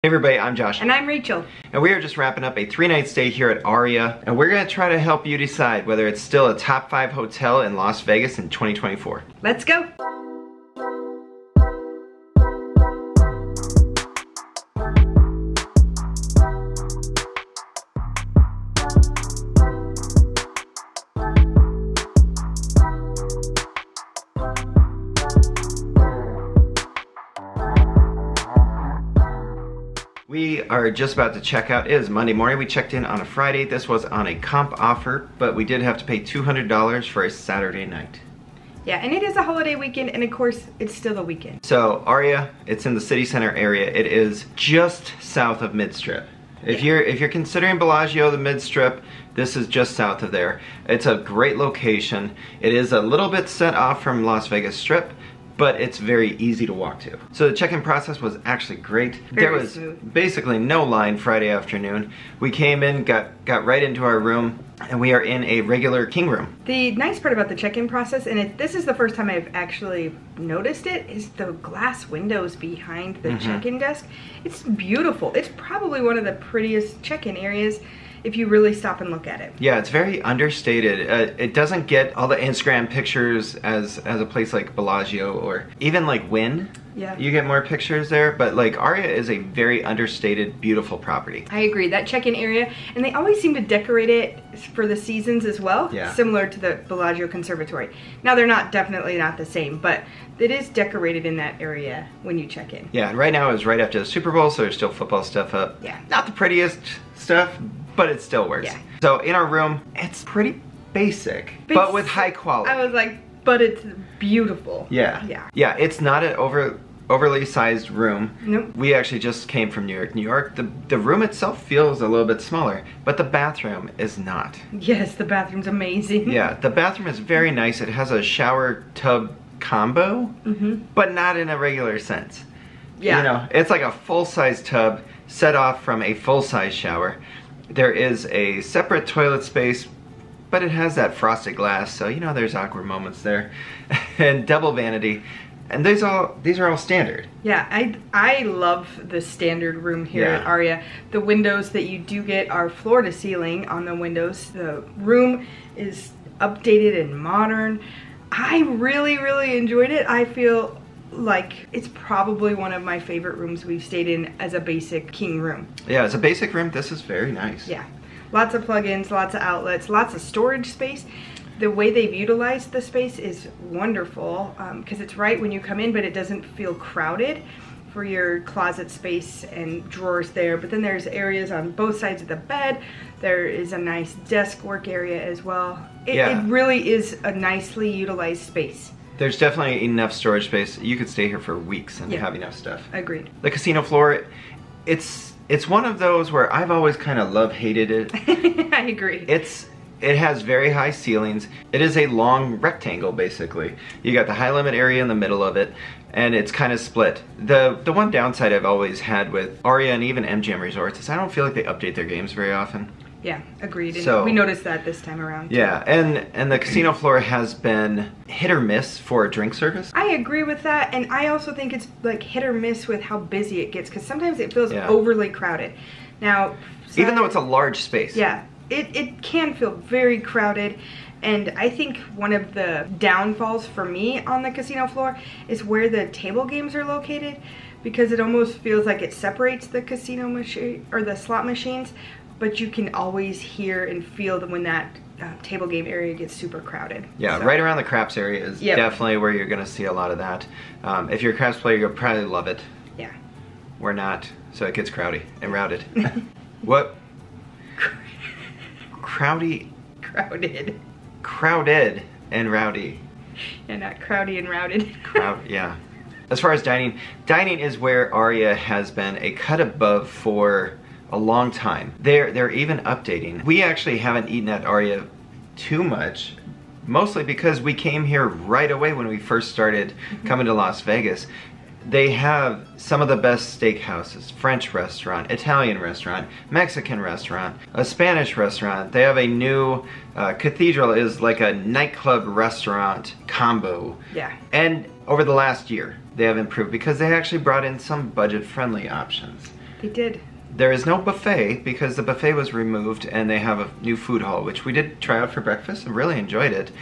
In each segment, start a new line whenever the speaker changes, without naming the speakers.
Hey everybody, I'm Josh.
And I'm Rachel.
And we are just wrapping up a 3-night stay here at Aria, and we're going to try to help you decide whether it's still a top 5 hotel in Las Vegas in 2024.
Let's go.
We are just about to check out. It is Monday morning. We checked in on a Friday. This was on a comp offer, but we did have to pay $200 for a Saturday night.
Yeah, and it is a holiday weekend, and of course, it's still a weekend.
So Aria, it's in the city center area. It is just south of Mid-Strip. If you're considering Bellagio, the Mid-Strip, this is just south of there. It's a great location. It is a little bit set off from Las Vegas Strip, but it's very easy to walk to. So the check-in process was actually great. There was basically no line Friday afternoon. We came in, got right into our room, and we are in a regular king room.
The nice part about the check-in process, and this is the first time I've actually noticed it, is the glass windows behind the check-in desk. It's beautiful. It's probably one of the prettiest check-in areas if you really stop and look at it.
Yeah, it's very understated. It doesn't get all the Instagram pictures as a place like Bellagio or even like Wynn.
Yeah.
You get more pictures there, but like Aria is a very understated, beautiful property.
I agree, that check-in area, and they always seem to decorate it for the seasons as well, similar to the Bellagio Conservatory. Now they're definitely not the same, but it is decorated in that area when you check in.
Yeah, and right now it's right after the Super Bowl, so there's still football stuff up.
Yeah.
Not the prettiest stuff, but it still works. Yeah. So in our room, it's pretty basic, but with high quality.
I was like, but it's beautiful.
Yeah.
Yeah.
Yeah, it's not an overly sized room.
Nope.
We actually just came from New York. New York, the room itself feels a little bit smaller, but the bathroom is not.
Yes, the bathroom's amazing.
Yeah, the bathroom is very nice. It has a shower tub combo, but not in a regular sense.
Yeah.
You know, it's like a full-size tub set off from a full-size shower. There is a separate toilet space, but it has that frosted glass, so you know there's awkward moments there. And double vanity. And these are all standard.
Yeah, I love the standard room here at Aria. The windows that you do get are floor to ceiling on the windows. The room is updated and modern. I really, really enjoyed it. I feel like it's probably one of my favorite rooms we've stayed in as a basic king room.
Yeah, as a basic room, this is very nice.
Yeah, lots of plugins, lots of outlets, lots of storage space. The way they've utilized the space is wonderful because it's right when you come in, but it doesn't feel crowded for your closet space and drawers there. But then there's areas on both sides of the bed. There is a nice desk work area as well. It really is a nicely utilized space.
There's definitely enough storage space. You could stay here for weeks and have enough stuff.
Agreed.
The casino floor, it's one of those where I've always kind of love-hated it.
I agree.
It has very high ceilings. It is a long rectangle, basically. You got the high limit area in the middle of it, and it's kind of split. The one downside I've always had with Aria and even MGM Resorts is I don't feel like they update their games very often.
Yeah, agreed. And we noticed that this time around too.
Yeah, and the casino floor has been hit or miss for drink service.
I agree with that, and I also think it's like hit or miss with how busy it gets, because sometimes it feels overly crowded. Now,
even though it's a large space.
Yeah, it can feel very crowded, and I think one of the downfalls for me on the casino floor is where the table games are located, because it almost feels like it separates the casino machine or the slot machines, but you can always hear and feel when that table game area gets super crowded.
Yeah, so right around the craps area is definitely where you're going to see a lot of that. If you're a craps player, you'll probably love it.
Yeah.
We're not, so it gets crowdy and routed. What? Crowdy?
Crowded.
Crowded and rowdy.
Yeah, not crowdy and routed.
Yeah. As far as dining is where Aria has been a cut above for a long time. They're even updating. We actually haven't eaten at Aria too much, mostly because we came here right away when we first started coming to Las Vegas. They have some of the best steakhouses, French restaurant, Italian restaurant, Mexican restaurant, a Spanish restaurant. They have a new Cathedral is like a nightclub restaurant combo.
Yeah.
And over the last year, they have improved because they actually brought in some budget-friendly options.
They did.
There is no buffet because the buffet was removed, and they have a new food hall, which we did try out for breakfast and really enjoyed it.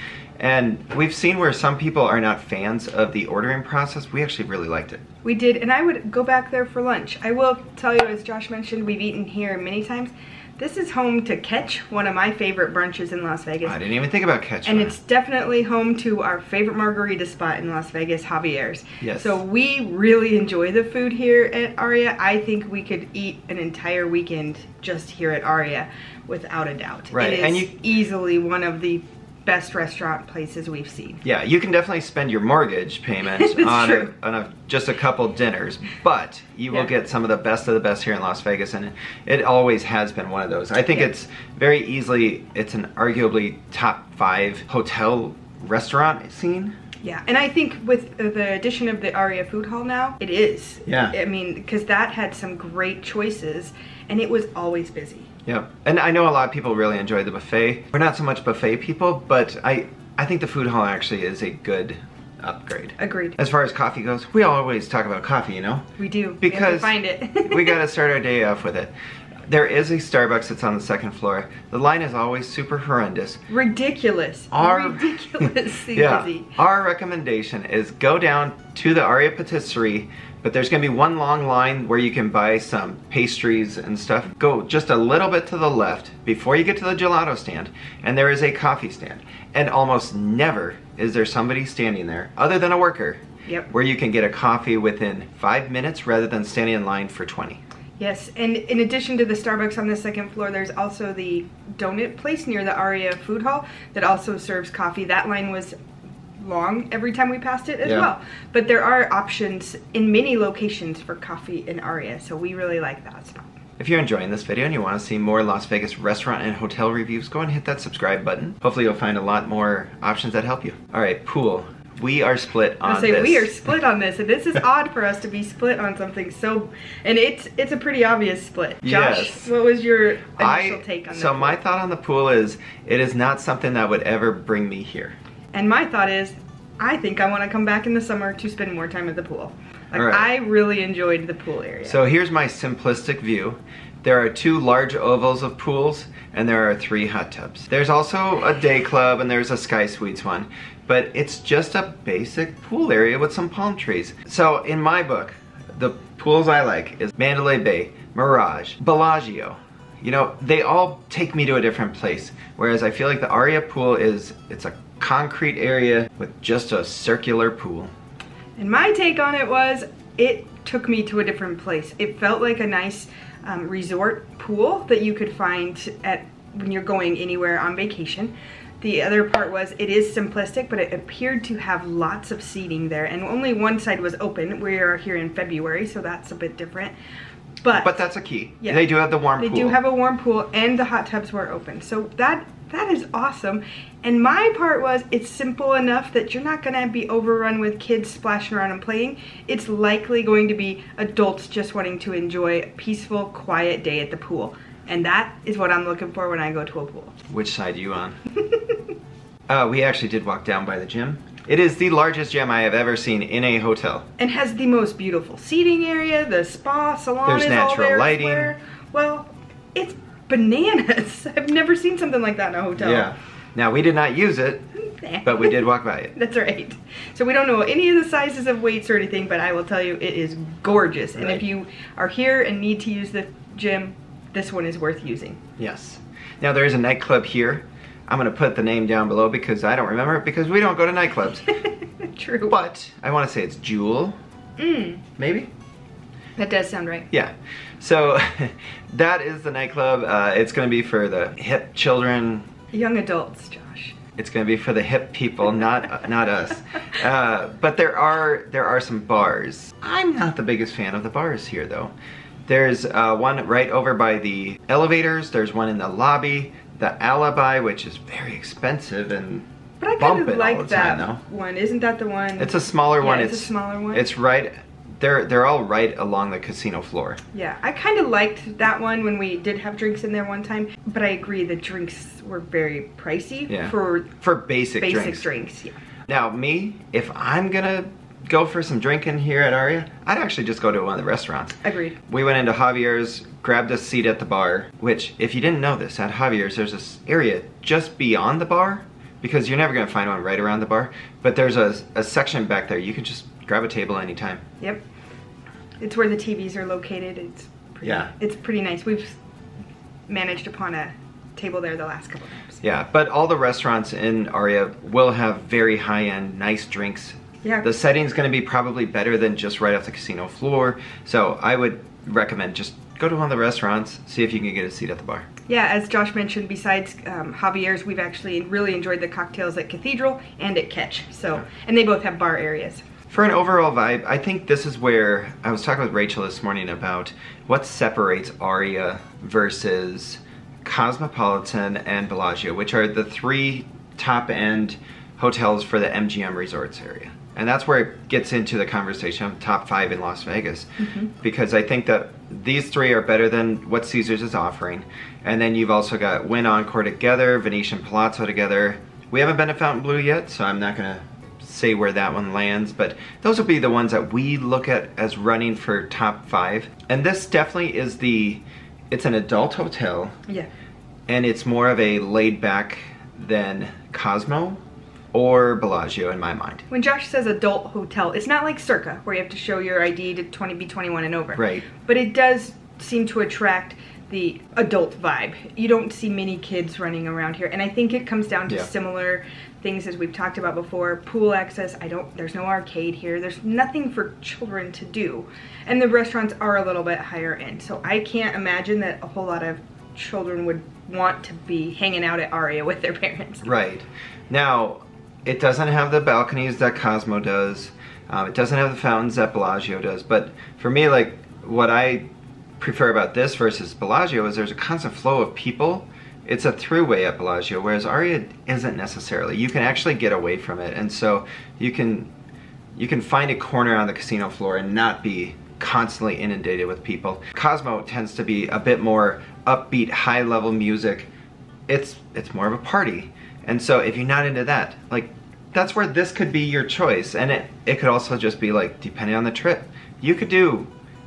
And we've seen where some people are not fans of the ordering process. We actually really liked it.
We did, and I would go back there for lunch. I will tell you, as Josh mentioned, we've eaten here many times. This is home to Catch, one of my favorite brunches in Las Vegas.
I didn't even think about Catch.
And it's definitely home to our favorite margarita spot in Las Vegas, Javier's.
Yes.
So we really enjoy the food here at Aria. I think we could eat an entire weekend just here at Aria, without a doubt.
Right.
It is
and you
easily one of the best restaurant places we've seen.
Yeah, you can definitely spend your mortgage payment on just a couple dinners, but you will get some of the best here in Las Vegas, and it always has been one of those. I think it's very easily, it's an arguably top 5 hotel restaurant scene.
Yeah, and I think with the addition of the Aria Food Hall now, it is.
Yeah.
I mean, because that had some great choices, and it was always busy.
Yeah, and I know a lot of people really enjoy the buffet. We're not so much buffet people, but I think the food hall actually is a good upgrade.
Agreed.
As far as coffee goes, we always talk about coffee, you know?
We do.
Because
we have to find it.
we gotta start our day off with it. There is a Starbucks that's on the 2nd floor. The line is always super horrendous.
Ridiculous. Ridiculously busy.
Our recommendation is go down to the Aria Patisserie, but there's gonna be one long line where you can buy some pastries and stuff. Go just a little bit to the left before you get to the gelato stand, and there is a coffee stand. And almost never is there somebody standing there, other than a worker, where you can get a coffee within 5 minutes rather than standing in line for 20.
Yes, and in addition to the Starbucks on the 2nd floor, there's also the donut place near the Aria Food Hall that also serves coffee. That line was long every time we passed it as well. But there are options in many locations for coffee in Aria, so we really like that spot.
If you're enjoying this video and you want to see more Las Vegas restaurant and hotel reviews, go and hit that subscribe button. Hopefully you'll find a lot more options that help you. All right, pool. We are split on this.
We are split on this, and this is odd for us to be split on something so, and it's a pretty obvious split. Josh, what was your initial take on that?
So my thought on the pool is, it is not something that would ever bring me here.
And my thought is, I think I want to come back in the summer to spend more time at the pool. Like,
right.
I really enjoyed the pool area.
So here's my simplistic view. There are 2 large ovals of pools, and there are 3 hot tubs. There's also a day club, and there's a Sky Suites one. But it's just a basic pool area with some palm trees. So in my book, the pools I like is Mandalay Bay, Mirage, Bellagio. You know, they all take me to a different place. Whereas I feel like the Aria pool it's a concrete area with just a circular pool.
And my take on it was, it took me to a different place. It felt like a nice resort pool that you could find at when you're going anywhere on vacation. The other part was, it is simplistic, but it appeared to have lots of seating there, and only one side was open. We are here in February, so that's a bit different. But
that's a key.
Yeah,
they do have the warm pool.
They do have a warm pool, and the hot tubs were open. So that is awesome. And my part was, it's simple enough that you're not gonna be overrun with kids splashing around and playing. It's likely going to be adults just wanting to enjoy a peaceful, quiet day at the pool. And that is what I'm looking for when I go to a pool.
Which side are you on? We actually did walk down by the gym. It is the largest gym I have ever seen in a hotel.
And has the most beautiful seating area. The spa salon
There's
is
natural
all there.
lighting.
Well, it's bananas. I've never seen something like that in a hotel.
Yeah. Now, we did not use it, but we did walk by it.
That's right. So we don't know any of the sizes of weights or anything, but I will tell you, it is gorgeous. And if you are here and need to use the gym, this one is worth using.
Yes. Now, there is a nightclub here. I'm going to put the name down below because I don't remember it, because we don't go to nightclubs.
True.
But I want to say it's Jewel. Maybe?
That does sound right.
Yeah. So that is the nightclub. It's going to be for the hip children.
Young adults, Josh.
It's going to be for the hip people, not us. But there are some bars. I'm not the biggest fan of the bars here, though. There's one right over by the elevators. There's one in the lobby. The Alibi, which is very expensive and
but I kind of like that one. Isn't that the one?
It's a smaller one.
It's a smaller one.
It's right. They're all right along the casino floor.
Yeah, I kind of liked that one when we did have drinks in there one time. But I agree, the drinks were very pricey for
basic drinks.
Yeah.
Now, me, if I'm gonna go for some drinking here at Aria, I'd actually just go to one of the restaurants.
Agreed.
We went into Javier's, grabbed a seat at the bar, which, if you didn't know this, at Javier's there's this area just beyond the bar, because you're never going to find one right around the bar, but there's a section back there. You can just grab a table anytime.
Yep. It's where the TVs are located. It's pretty nice. We've managed upon a table there the last couple times.
Yeah, but all the restaurants in Aria will have very high-end, nice drinks.
Yeah.
The setting's going to be probably better than just right off the casino floor, so I would recommend just go to one of the restaurants, see if you can get a seat at the bar.
Yeah, as Josh mentioned, besides Javier's, we've actually really enjoyed the cocktails at Cathedral and at Catch. So, and they both have bar areas.
For an overall vibe, I think this is where I was talking with Rachael this morning about what separates Aria versus Cosmopolitan and Bellagio, which are the 3 top-end hotels for the MGM Resorts area. And that's where it gets into the conversation of top 5 in Las Vegas. Because I think that these 3 are better than what Caesars is offering. And then you've also got Wynn Encore together, Venetian Palazzo together. We haven't been to Fontainebleau yet, so I'm not gonna say where that one lands, but those will be the ones that we look at as running for top 5. And this definitely is it's an adult hotel.
Yeah.
And it's more of a laid back than Cosmo or Bellagio in my mind.
When Josh says adult hotel, it's not like Circa, where you have to show your ID to be 21 and over.
Right.
But it does seem to attract the adult vibe. You don't see many kids running around here, and I think it comes down to similar things as we've talked about before. Pool access, there's no arcade here. There's nothing for children to do. And the restaurants are a little bit higher end, so I can't imagine that a whole lot of children would want to be hanging out at Aria with their parents.
Right. Now, it doesn't have the balconies that Cosmo does. It doesn't have the fountains that Bellagio does. But for me, like, what I prefer about this versus Bellagio is there's a constant flow of people. It's a throughway at Bellagio, whereas Aria isn't necessarily. You can actually get away from it, and so you can find a corner on the casino floor and not be constantly inundated with people. Cosmo tends to be a bit more upbeat, high-level music. It's more of a party. And so if you're not into that, like, that's where this could be your choice. And it could also just be like, depending on the trip, you could do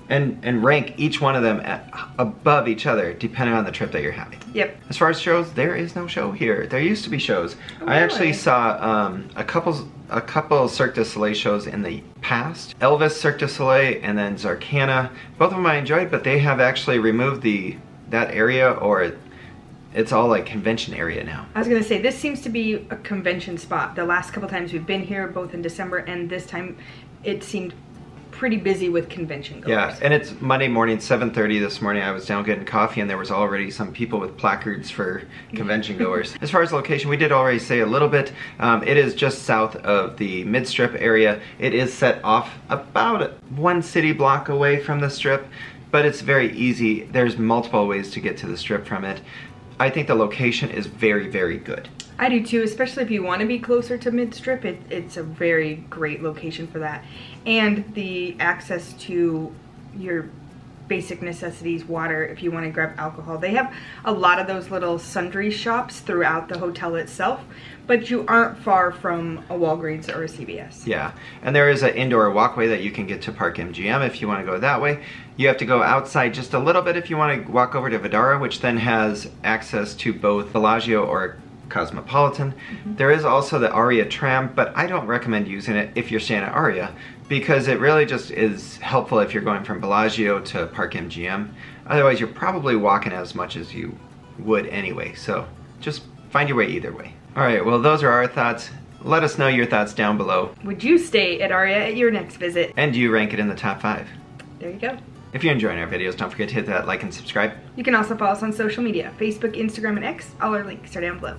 and rank each one of them above each other, depending on the trip that you're having.
Yep.
As far as shows, there is no show here. There used to be shows.
Oh,
I actually saw a couple Cirque du Soleil shows in the past. Elvis Cirque du Soleil and then Zarkana. Both of them I enjoyed, but they have actually removed that area, or it's all like convention area now. I
was gonna say, this seems to be a convention spot. The last couple times we've been here, both in December and this time, it seemed pretty busy with convention goers.
Yeah, and it's Monday morning, 7:30 this morning. I was down getting coffee and there was already some people with placards for convention goers. As far as location, we did already say a little bit. It is just south of the mid-strip area. It is set off about 1 city block away from the strip, but it's very easy. There's multiple ways to get to the strip from it. I think the location is very, very good.
I do too, especially if you want to be closer to mid-strip. It's a very great location for that. And the access to your basic necessities, water, if you want to grab alcohol. They have a lot of those little sundry shops throughout the hotel itself, but you aren't far from a Walgreens or a CVS.
Yeah, and there is an indoor walkway that you can get to Park MGM if you want to go that way. You have to go outside just a little bit if you want to walk over to Vidara, which then has access to both Bellagio or Cosmopolitan. There is also the Aria tram, but I don't recommend using it if you're staying at Aria, because it really just is helpful if you're going from Bellagio to Park MGM. Otherwise, you're probably walking as much as you would anyway, so just find your way either way. All right, well, those are our thoughts. Let us know your thoughts down below.
Would you stay at Aria at your next visit?
And do you rank it in the top 5?
There you go.
If you're enjoying our videos, don't forget to hit that like and subscribe.
You can also follow us on social media, Facebook, Instagram, and X. All our links are down below.